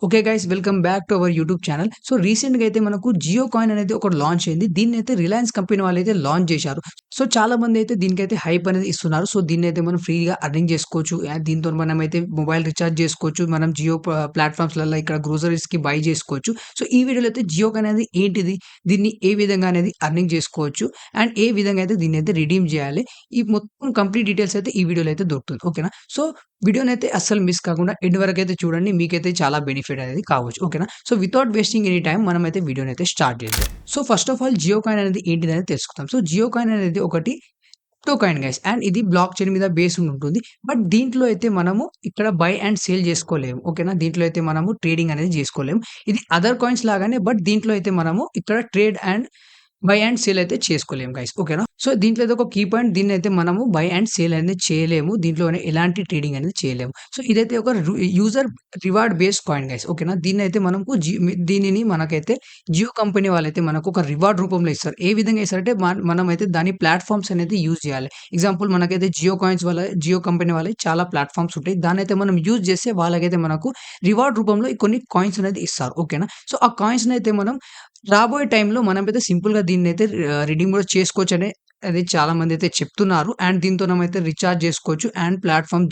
Okay guys, welcome back to our YouTube channel. So రీసెంట్‌గా అయితే మనకు జియో కాయిన్ అనేది ఒకటి లాంచ్ అయింది. దీన్నైతే రిలయన్స్ కంపెనీ వాళ్ళైతే లాంచ్ చేశారు. సో చాలా మందైతే దీనికైతే హైప్ అనేది ఇస్తున్నారు. సో దీన్నైతే మనం ఫ్రీగా అర్నింగ్ చేసుకోవచ్చు. దీంతో మనమైతే మొబైల్ రీచార్జ్ చేసుకోవచ్చు. మనం జియో ప్లాట్‌ఫామ్స్‌లలో ఇక్కడ గ్రోసరీస్‌కి బై చేసుకోవచ్చు. సో ఈ వీడియోలో అయితే జియో కాయిన్ అనేది ఏంటిది? దీన్ని ఏ విధంగా అనేది అర్నింగ్ చేసుకోవచ్చు? అండ్ ఏ విధంగా అయితే దీన్నైతే రిడీమ్ చేయాలి? ఈ మొత్తం కంప్లీట్ డీటెయిల్స్ అయితే ఈ వీడియోలో అయితే దొరుకుతుంది. ఓకేనా? సో వీడియోనైతే అస్సలు మిస్ కాకుండా ఎండ్ వరకైతే చూడండి. మీకైతే చాలా బెనిఫిట్ అనేది కావచ్చు. ఓకేనా? So without wasting any time మనమైతే వీడియోనైతే స్టార్ట్ చేద్దాం. So first of all Jio coin అనేది ఏంటిదనేది తెలుసుకుందాం. సో జియో కాయిన్ అనేది ఒకటి క్రిప్టో కాయిన్ గైస్. అండ్ ఇది బ్లాక్ చైన్ మీద బేస్ ఉంటుంది. బట్ దీంట్లో అయితే మనము ఇక్కడ బై అండ్ సేల్ చేసుకోలేము. ఓకేనా? దీంట్లో అయితే మనము ట్రేడింగ్ అనేది చేసుకోలేము. ఇది అదర్ కాయిన్స్ లాగానే, బట్ దీంట్లో అయితే మనము ఇక్కడ trade and by and sale అయితే చేసుకోలేము గైస్. ఓకేనా? సో దీంట్లో అయితే ఒక కీ పాయింట్, దీన్నైతే మనము బై అండ్ సేల్ అనేది చేయలేము. దీంట్లోనే ఎలాంటి ట్రేడింగ్ అనేది చేయలేము. సో ఇదైతే ఒక user reward based coin guys. ఓకేనా? దీన్నైతే మనకు దీనిని మనకైతే జియో కంపెనీ వాళ్ళైతే మనకు ఒక రివార్డ్ రూపంలో ఇస్తారు. ఏ విధంగా ఇస్తారంటే మనమైతే దాని ప్లాట్‌ఫార్మ్స్ అనేది యూజ్ చేయాలి. ఎగ్జాంపుల్ మనకైతే జియో కాయిన్స్ వల్ల జియో కంపెనీ వాళ్ళయి చాలా ప్లాట్‌ఫార్మ్స్ ఉంటాయి. దాన్నైతే మనం యూజ్ చేస్తే వాళ్ళకైతే మనకు రివార్డ్ రూపంలో కొన్ని కాయిన్స్ అనేది ఇస్తారు. ఓకేనా? సో ఆ కాయిన్స్‌నైతే మనం రాబోయే టైంలో మనమైతే సింపుల్‌గా దీన్నైతే రిడీమ్ కూడా చేసుకోవచ్చనే అది చాలా మందైతే చెప్తున్నారు. అండ్ దీంతోనమైతే రీచార్జ్ చేసుకోవచ్చు. అండ్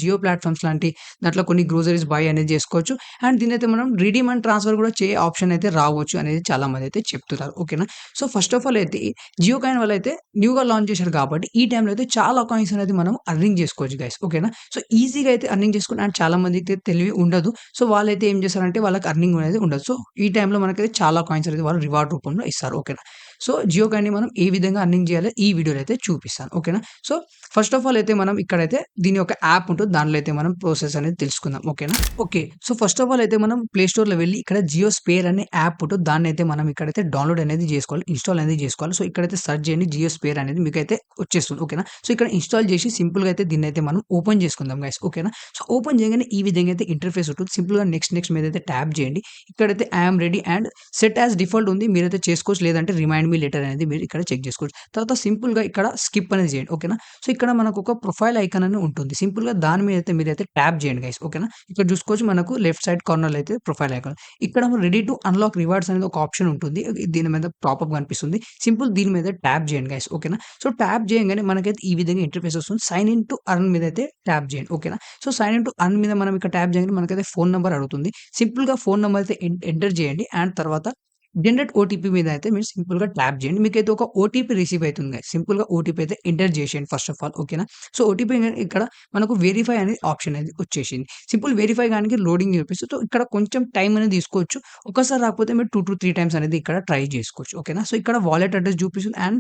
జియో ప్లాట్‌ఫార్మ్స్ లాంటి దాంట్లో కొన్ని గ్రోసరీస్ బై అనేది చేసుకోవచ్చు. అండ్ దీన్నైతే మనం రిడీమ్ అండ్ ట్రాన్స్‌ఫర్ కూడా ఆప్షన్ అయితే రావచ్చు అనేది చాలా మందైతే చెప్తున్నారు. ఓకేనా? సో ఫస్ట్ ఆఫ్ ఆల్ అయితే జియో కాయిన్ వాళ్ళైతే న్యూగా లాంచ్ చేశారు కాబట్టి ఈ టైంలో అయితే చాలా కాయిన్స్ అనేది మనం అర్నింగ్ చేసుకోవచ్చు గైస్. ఓకేనా? సో ఈజీగా అయితే అర్నింగ్ చేసుకొని, అండ్ చాలా మందికి తెలివి ఉండదు. సో వాళ్ళైతే ఏం చేస్తారంటే వాళ్ళకి అర్నింగ్ అనేది ఉండదు. సో ఈ టైంలో మనకైతే చాలా కాయిన్స్ అనేది వాళ్ళు రివార్డ్ రూపంలో ఇస్తారు. ఓకేనా? సో జియో కాయిన్‌ని మనం ఏ విధంగా అర్నింగ్ చేయాలో ఈ వీడియోలో అయితే చూపిస్తాను. ఓకేనా? సో ఫస్ట్ ఆఫ్ ఆల్ అయితే మనం ఇక్కడైతే దీని యొక్క యాప్ ఉంటుంది. దాంట్లో అయితే మనం ప్రాసెస్ అనేది తెలుసుకుందాం. ఓకేనా? Okay. So first of all అయితే మనం ప్లే స్టోర్‌లో వెళ్లి ఇక్కడ జియో స్పేర్ అనే యాప్ ఉంటుంది. దాన్నైతే మనం ఇక్కడైతే డౌన్‌లోడ్ అనేది చేసుకోవాలి. ఇన్‌స్టాల్ అనేది చేసుకోవాలి. సో ఇక్కడైతే సెర్చ్ చేయండి జియో స్పేర్ అనేది మీకైతే వచ్చేస్తుంది. ఓకేనా? సో ఇక్కడ ఇన్‌స్టాల్ చేసి సింపుల్‌గా అయితే దీన్నైతే మనం ఓపెన్ చేసుకుందాం గైస్. ఓకేనా? సో ఓపెన్ చేయగానే ఈ విధంగా అయితే ఇంటర్ఫేస్ ఉంటుంది. సింపుల్‌గా నెక్స్ట్ మీదైతే ట్యాప్ చేయండి. ఇక్కడైతే I am ready and set as default ఉంది. మీరైతే చేసుకోవచ్చు. లేదంటే రిమైండ్ మీ లెటర్ అనేది మీరు ఇక్కడ చెక్ చేసుకోవచ్చు. తర్వాత సింపుల్‌గా ఇక్కడ స్కిప్ అనేది చేయండి. ఓకేనా? సో ఇక్కడ మనకు ఒక ప్రొఫైల్ ఐకాన్ అని ఉంటుంది. సింపుల్‌గా దాని మీద అయితే మీరైతే ట్యాప్ చేయండి గైస్. ఓకేనా? ఇక్కడ చూసుకోవచ్చు, మనకు లెఫ్ట్ సైడ్ కార్నర్‌లో అయితే ప్రొఫైల్ ఐకాన్. ఇక్కడ రెడీ టు అన్‌లాక్ రివార్డ్స్ అనేది ఒక ఆప్షన్ ఉంటుంది. దీని మీద పాపప్ కనిపిస్తుంది. సింపుల్ దీని మీద ట్యాప్ చేయండి గైస్. ఓకేనా? సో ట్యాప్ చేయంగానే మనకైతే ఈ విధంగా ఇంటర్ఫేస్ వస్తుంది. సైన్ ఇన్ టు అర్న్ మీద అయితే ట్యాప్ చేయండి. ఓకేనా? So sign in to earn మీద మనం ఇక్కడ ట్యాప్ చేయగానే మనకైతే ఫోన్ నంబర్ అడుగుతుంది. సింపుల్‌గా ఫోన్ నంబర్ అయితే ఎంటర్ చేయండి. అండ్ తర్వాత జనరేట్ ఓటీపీ మీద అయితే మీరు సింపుల్‌గా ట్యాప్ చేయండి. మీకైతే ఒక ఓటీపీ రిసీవ్ అయితుంది గైస్. సింపుల్‌గా ఓటీపీ అయితే ఎంటర్ చేసేయండి ఫస్ట్ ఆఫ్ ఆల్. ఓకేనా? సో ఓటీపీ ఇక్కడ మనకు వెరిఫై అనే ఆప్షన్ అనేది వచ్చేసింది. సింపుల్ వెరిఫై గానికి లోడింగ్ చూపిస్తుంది. సో ఇక్కడ కొంచెం టైం అనేది తీసుకోవచ్చు. ఒక్కసారి రాకపోతే మీరు 2-3 టైమ్స్ అనేది ఇక్కడ ట్రై చేసుకోవచ్చు. ఓకేనా? సో ఇక్కడ వాలెట్ అడ్రెస్ చూపిస్తుంది. అండ్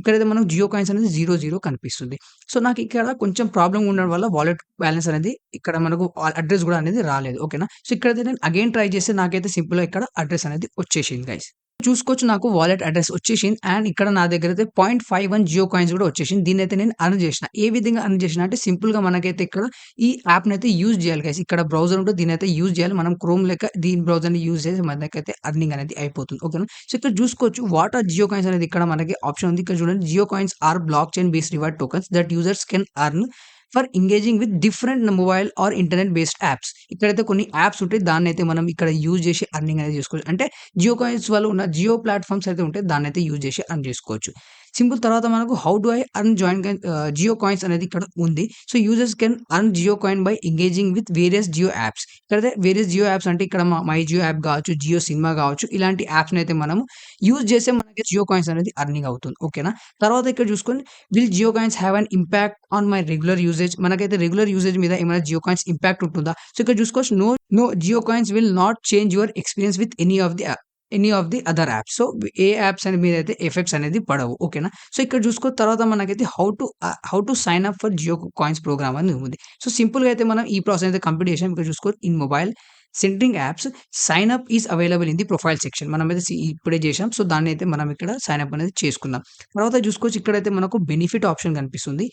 ఇక్కడైతే మనకు జియో కాయిన్స్ అనేది 00 కనిపిస్తుంది. సో నాకు ఇక్కడ కొంచెం ప్రాబ్లమ్ ఉండడం వల్ల వాలెట్ బ్యాలెన్స్ అనేది ఇక్కడ మనకు అడ్రెస్ కూడా అనేది రాలేదు. ఓకేనా? సో ఇక్కడైతే నేను అగైన్ ట్రై చేస్తే నాకైతే సింపుల్‌గా ఇక్కడ అడ్రెస్ అనేది వచ్చేసింది గైస్. చూసుకోవచ్చు, నాకు వాలెట్ అడ్రెస్ వచ్చేసింది. అండ్ ఇక్కడ నా దగ్గరైతే 0.51 జియో కాయిన్స్ కూడా వచ్చేసింది. దీన్నైతే నేను అర్న్ చేసిన. ఏ విధంగా అర్న్ చేసిన అంటే సింపుల్‌గా మనకైతే ఇక్కడ ఈ యాప్‌నైతే యూజ్ చేయాలి గైస్. ఇక్కడ బ్రౌజర్ ఉంటే దీన్నైతే యూజ్ చేయాలి. మనం క్రోమ్ లెక్క దీని బ్రౌజర్‌ని యూజ్ చేసి మనకైతే అర్నింగ్ అనేది అయిపోతుంది. ఓకేనా? సో ఇక్కడ చూసుకోవచ్చు, వాట్ ఆర్ జియో కాయిన్స్ అనేది ఇక్కడ మనకి ఆప్షన్ ఉంది. ఇక్కడ చూడండి, Jio coins are blockchain based reward tokens that users can earn for engaging with different mobile or internet based apps. ఇక్కడైతే కొన్ని యాప్స్ ఉంటాయి. దాన్నైతే మనం ఇక్కడ యూజ్ చేసి అర్నింగ్ అనేది చేసుకోవచ్చు. అంటే జియో కాయిన్స్ వాళ్ళు ఉన్న జియో ప్లాట్‌ఫార్మ్స్ అయితే ఉంటాయి. దాన్నైతే యూజ్ చేసి అర్న్ చేసుకోవచ్చు. సింపుల్ తర్వాత మనకు how do I earn Jio coins అనేది ఇక్కడ ఉంది. So users can earn Jio coin by engaging with various Jio apps. ఇక్కడైతే వేరియస్ జియో యాప్స్ అంటే ఇక్కడ మై జియో యాప్ కావచ్చు, జియో సినిమా కావచ్చు. ఇలాంటి యాప్స్‌ని అయితే మనము యూజ్ చేస్తే మనకి జియో కాయిన్స్ అనేది అర్నింగ్ అవుతుంది. ఓకేనా? తర్వాత ఇక్కడ చూసుకొని, will Jio coins have an impact on my regular usage. మనకైతే రెగ్యులర్ యూసేజ్ మీద ఏమైనా జియో కాయిన్స్ ఇంపాక్ట్ ఉంటుందా? సో ఇక్కడ చూసుకోవచ్చు, no Jio coins will not change your experience with any of the other apps. So ఏ యాప్స్ అని మీదైతే ఎఫెక్ట్స్ అనేది పడవు. ఓకేనా? సో ఇక్కడ చూసుకున్న తర్వాత మనకైతే how to sign up for Jio coins program అని ఉంది. సో సింపుల్‌గా అయితే మనం ఈ ప్రాసెస్ అయితే కంప్లీట్ చేసాం. ఇక్కడ చూసుకోవచ్చు, in mobile centring apps sign up is available in the profile section. మనమైతే ఇప్పుడే చేసాం. సో దాన్నైతే మనం ఇక్కడ సైన్ అప్ అనేది చేసుకుందాం. తర్వాత చూసుకోవచ్చు, ఇక్కడైతే మనకు బెనిఫిట్ ఆప్షన్ కనిపిస్తుంది.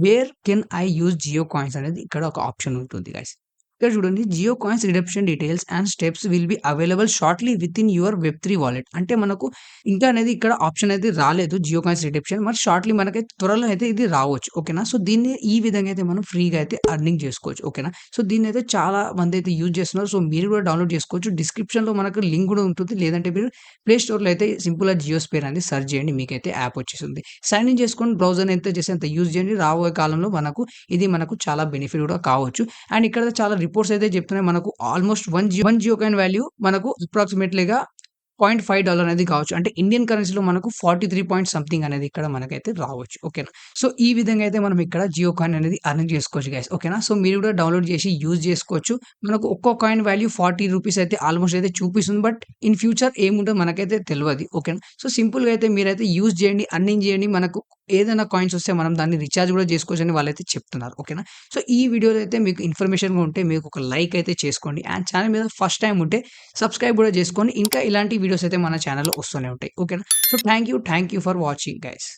Where can I use Jio coins అనేది ఇక్కడ ఒక ఆప్షన్ ఉంటుంది గైస్. ఇక్కడ చూడండి Jio coins redemption details and steps will be available shortly within your వెబ్3 వాలెట్. అంటే మనకు ఇంకా అనేది ఇక్కడ ఆప్షన్ అయితే రాలేదు జియో కాయిన్స్ రిడెంప్షన్. మరి షార్ట్‌లీ మనకైతే త్వరలో అయితే ఇది రావచ్చు. ఓకేనా. సో దీన్ని ఈ విధంగా అయితే మనం ఫ్రీగా అయితే ఎర్నింగ్ చేసుకోవచ్చు. ఓకేనా. సో దీన్నైతే చాలా మంది అయితే యూజ్ చేస్తున్నారు. సో మీరు కూడా డౌన్‌లోడ్ చేసుకోవచ్చు. డిస్క్రిప్షన్‌లో మనకు లింక్ కూడా ఉంటుంది. లేదంటే మీరు ప్లే స్టోర్‌లో అయితే సింపుల్‌గా జియోస్ఫియర్ అని సెర్చ్ చేయండి. మీకైతే యాప్ వచ్చేస్తుంది. సైన్ ఇన్ చేసుకొని బ్రౌజర్‌ని ఎంత చేస్తే అంత యూజ్ చేయండి. రాబోయే కాలంలో ఇది మనకు చాలా బెనిఫిట్ కూడా కావచ్చు. అండ్ ఇక్కడ చాలా రిపోర్ట్స్ అయితే చెప్తున్నాయి. మనకు ఆల్‌మోస్ట్ 1 జియో కాయిన్ వాల్యూ మనకు అప్రాక్సిమేట్‌లీగా $0.5 అనేది కావచ్చు. అంటే ఇండియన్ కరెన్సీలో మనకు 43 పాయింట్ సంథింగ్ అనేది ఇక్కడ మనకైతే రావచ్చు. ఓకేనా. సో ఈ విధంగా అయితే మనం ఇక్కడ జియో కాయిన్ అనేది ఎర్న్ చేసుకోవచ్చు గైస్. ఓకేనా. సో మీరు కూడా డౌన్‌లోడ్ చేసి యూజ్ చేసుకోవచ్చు. మనకు ఒక్కో కాయిన్ వాల్యూ ₹40 అయితే ఆల్‌మోస్ట్ అయితే చూపిస్తుంది. బట్ ఇన్ ఫ్యూచర్ ఏముంటదో మనకైతే తెలవది. ఓకేనా. సో సింపుల్‌గా అయితే మీరైతే యూజ్ చేయండి, ఎర్నింగ్ చేయండి. మనకు ఏదైనా కాయిన్స్ వస్తే మనం దాన్ని రీచార్జ్ కూడా చేసుకోవచ్చని వాళ్ళైతే చెప్తున్నారు. ఓకేనా. సో ఈ వీడియోలో అయితే మీకు ఇన్ఫర్మేషన్‌గా ఉంటే మీకు ఒక లైక్ అయితే చేసుకోండి. అండ్ ఛానల్ మీద ఫస్ట్ టైమ్ ఉంటే సబ్స్క్రైబ్ కూడా చేసుకొని ఇంకా ఇలాంటి వీడియోస్ అయితే మన ఛానల్‌లో వస్తూనే ఉంటాయి. ఓకేనా. So thank you for watching guys.